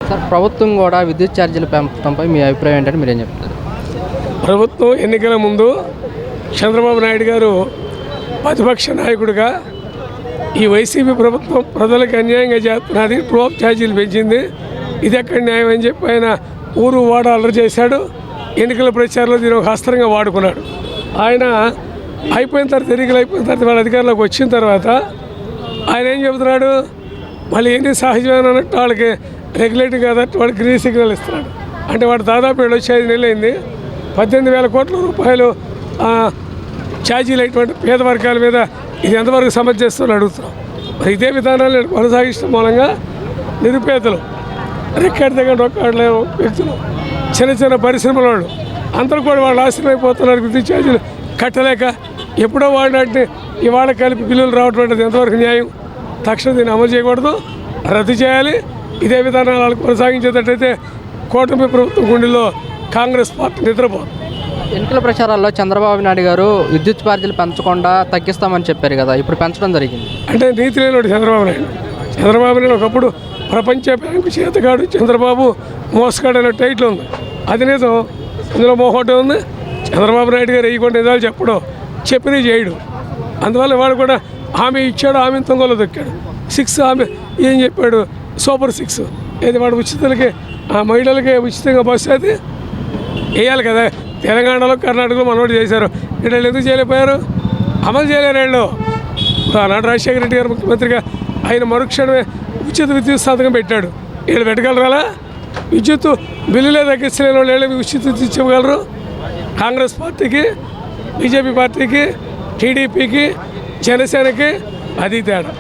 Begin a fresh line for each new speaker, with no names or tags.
Sir ప్రభుత్వం కూడా విద్యుత్ ఛార్జీలు పెంచడంపై మీ అభిప్రాయం ఏంటంటే మీరేం చెప్తారు?
ప్రభుత్వం ఎన్నికల ముందు చంద్రబాబు నాయుడు గారు ప్రతిపక్ష నాయకుడిగా ఈ వైసీపీ ప్రభుత్వం ప్రజలకు అన్యాయంగా చేస్తున్నది, ట్రోప్ ఛార్జీలు పెంచింది, ఇది ఎక్కడ న్యాయం అని చెప్పి ఆయన ఊరు వాడ అల్లరి చేశాడు. ఎన్నికల ప్రచారంలో దీని ఒక అస్త్రంగా వాడుకున్నాడు. ఆయన అయిపోయిన తర్వాత ఎన్నికలు అయిపోయిన తర్వాత వాళ్ళ అధికారంలోకి వచ్చిన తర్వాత ఆయన ఏం చెబుతున్నాడు, మళ్ళీ ఎన్ని సహజమైన అన్నట్టు వాళ్ళకి రెగ్యులేటింగ్ కాదట్టు వాడికి గ్రీన్ సిగ్నల్ ఇస్తున్నాడు. అంటే వాడు దాదాపు 7-5 నెలలు అయింది 18,000 కోట్ల రూపాయలు ఛార్జీలు అయినటువంటి పేద వర్గాల మీద ఇది ఎంతవరకు సమంజసం అడుగుతున్నాం. మరి ఇదే విధానాన్ని కొనసాగించడం మూలంగా నిరుపేదలు, రెక్కాడి దగ్గర రొక్కాడలేని వ్యక్తులు, చిన్న చిన్న పరిశ్రమల వాళ్ళు అందరూ కూడా వాళ్ళు నాశనం అయిపోతున్నారు. విద్యుత్ ఛార్జీలు కట్టలేక ఎప్పుడో వాడినట్టు ఇవాళ కలిపి బిల్లులు రావడం అంటే ఎంతవరకు న్యాయం? తక్షణం దీన్ని అమలు చేయకూడదు, రద్దు చేయాలి. ఇదే విధానాలు వాళ్ళు కొనసాగించేటట్టయితే కూటమి ప్రభుత్వం గుండెల్లో కాంగ్రెస్ పార్టీ నిద్రపోదు.
ఎన్నికల ప్రచారాల్లో చంద్రబాబు నాయుడు గారు విద్యుత్ ఛార్జీలు పెంచకుండా తగ్గిస్తామని చెప్పారు కదా, ఇప్పుడు పెంచడం జరిగింది.
అంటే నీతి లేనివాడు చంద్రబాబు నాయుడు ఒకప్పుడు ప్రపంచ బ్యాంకు చేతగాడు చంద్రబాబు మోసగాడు అనే టైటిల్ ఉంది. అది నిజం, ఇందులో మోహోటే ఉంది. చంద్రబాబు నాయుడు గారు వేయకుండా నిజాలు చెప్పడం, చెప్పినవి చేయడు. అందువల్ల వాడు కూడా హామీ ఇచ్చాడు, హామీ తొంగలో దొక్కాడు. 6 హామీ ఏం చెప్పాడు, సూపర్ 6 ఏది వాడు ఉచితలకి మహిళలకి ఉచితంగా బస్సు అది వేయాలి కదా. తెలంగాణలో కర్ణాటకలో మనోడు చేశారు, వీళ్ళు ఎందుకు చేయలేకపోయారు? అమలు చేయలేరు వీళ్ళు. ఆనాడు రాజశేఖర రెడ్డి గారు ముఖ్యమంత్రిగా ఆయన మరుక్షణమే ఉచిత విద్యుత్ సాధకం పెట్టాడు. వీళ్ళు పెట్టగలరా? విద్యుత్ బిల్లులే తగ్గించలేని వాళ్ళు వీళ్ళు ఉచిత విద్యుత్ ఇవ్వగలరు? కాంగ్రెస్ పార్టీకి, బీజేపీ పార్టీకి, టీడీపీకి, జనసేనకి అది తేడా.